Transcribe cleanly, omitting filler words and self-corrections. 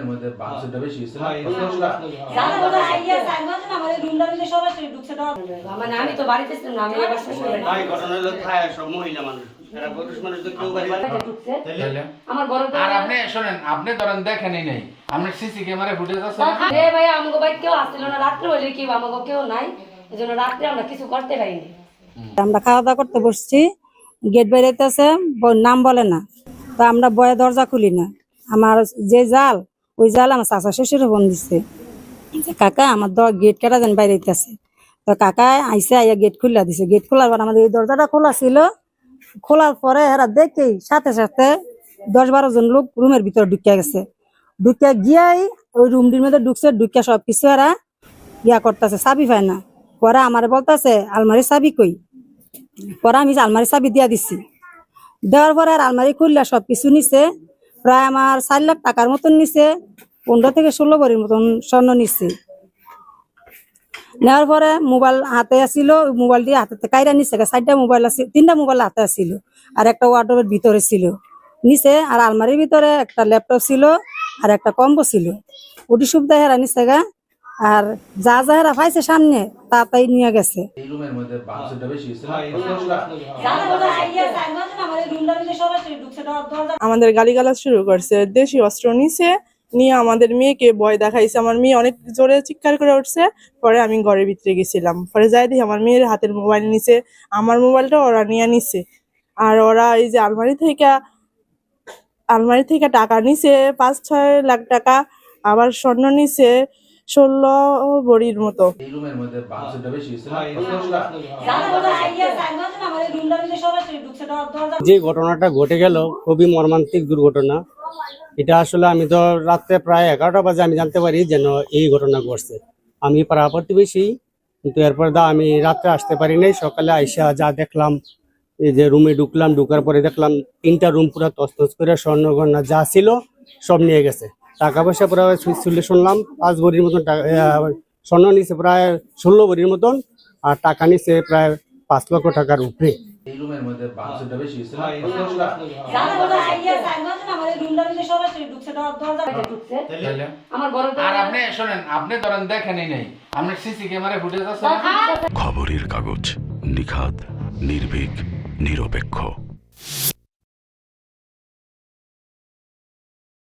রুমের মধ্যে বাক্সটা বেশি হইছে না জানা কথা আইয়া সাইমাজ না আমাদের রুমটার মধ্যে সরাসরি ঢুকছে দাও মানে আমি তো বাড়িতে ছিলাম না আমি এবার শ্বশুর বাড়ি ভাই ঘটনা হলো থায় সব মহিলা মানুষ এরা পুরুষ মানুষ তো কেউ বাড়ি ঢুকছে তাইলে আমার বড় আর আপনি শুনেন আপনি ধরেন দেখেনই নাই আপনার সিসি ক্যামেরা ফুটেজ আছে না এ ভাই আমগো ভাই কেউ আসছিল না রাত্রে হইলে কি আমগো কেউ নাই এজন্য রাত্রে আমরা কিছু করতে পারিনি আমরা খাওয়া দাওয়া করতে বসছি, গেট বেরোতেছে, নাম বলে না, তো আমরা বয়ে দরজা খুলি না। আমার যে জাল ওই জাল আমার চাচা শ্বশুরে ফোন দিচ্ছে যে কাকা আমার গেট কেটা যেন বাইরে হইতেছে। তো কাকা আইসে আইয়া গেট খুলে দিছে। গেট খোলার পর আমাদের এই দরজাটা খোলা ছিল, খোলার পরে এরা দেখেই সাথে সাথে 10-12 জন লোক রুমের ভিতরে ঢুকিয়া গেছে। ঢুকিয়া গিয়াই ওই রুমটির মধ্যে ঢুকছে, ঢুকিয়া সব কিছু এরা ইয়া করতেছে, চাবি পায় না। পরে আমার বলতেছে আলমারি চাবি কই। পরে আমি আলমারি চাবি দিয়া দিছি। দেওয়ার পরে আর আলমারি খুললে সবকিছু নিছে, প্রায় আমার 4 লাখ টাকার মতন নিছে, 15 থেকে 16 ভরির মতন স্বর্ণ নিছে। নেওয়ার পরে মোবাইল হাতে আসিল, মোবাইলটি হাতে কাইরা নিছে, 4টা মোবাইল আছে, 3টা মোবাইল হাতে আসিল, আর একটা ওয়ার্ডরোবের ভিতরে ছিল নিচে। আর আলমারির ভিতরে একটা ল্যাপটপ ছিল আর একটা কম্বো ছিল, ওটি সুবিধা হেরা নিছে গা। আর যা যা হেরা পাইছে সামনে তা তাই নিয়ে গেছে। এই রুমের মধ্যে বাক্সটা বেশি হইছে না জানা কথা আইয়া সাইমাজ না আমাদের রুমটার মধ্যে সরাসরি ঢুকছে দরজা আমাদের গালিগালাজ শুরু করছে, দেশি অস্ত্র নিছে, নিয়ে আমাদের মেয়েকে ভয় দেখাইছে। আমার মেয়ে অনেক জোরে চিৎকার করে উঠছে। পরে আমি ঘরের ভিতরে গেছিলাম, পরে যাই দেখি আমার মেয়ের হাতের মোবাইল নিছে, আমার মোবাইলটা ওরা নিয়ে নিছে। আর ওরা এই যে আলমারি থেকে টাকা নিছে 5-6 লাখ টাকা, আবার স্বর্ণ নিছে 16 ভরির মতো। এই রুমের মধ্যে বাক্সটা বেশি হইছে না জানা কথা আইয়া সাইমাজ না আমাদের রুমটার মধ্যে সরাসরি ঢুকছে দরজা যে ঘটনাটা ঘটে গেল খুবই মর্মান্তিক দুর্ঘটনা। এটা আসলে আমি তো রাত্রে প্রায় 11টা বাজে আমি জানতে পারি যেন এই ঘটনা ঘটছে। আমি পাড়া প্রতিবেশী, কিন্তু এরপর আমি রাত্রে আসতে পারি নাই। সকালে আইসা যা দেখলাম, এই যে রুমে ঢুকলাম, ঢুকার পরে দেখলাম 3টা রুম পুরো তছনছ করে স্বর্ণ গয়না যা ছিল সব নিয়ে গেছে। টাকা পয়সা প্রায় চুলে শুনলাম 5 ভরির মতন স্বর্ণ নিছে, প্রায় 16 ভরির মতন, আর টাকা নিছে প্রায় 5 লক্ষ টাকার উপরে। এই রুমের মধ্যে বাক্সটা বেশি হইছে না জানা কথা আইয়া সাইমাজ না আমাদের রুমটার মধ্যে সরাসরি ঢুকছে দরজা ঢুকছে তাইলে আমার বড় আর আপনি শুনেন আপনি ধরেন দেখেনই নাই আপনার সিসি ক্যামেরা ফুটেজ আছে না খবরের কাগজ, নিখাত, নির্ভীক, নিরপেক্ষ।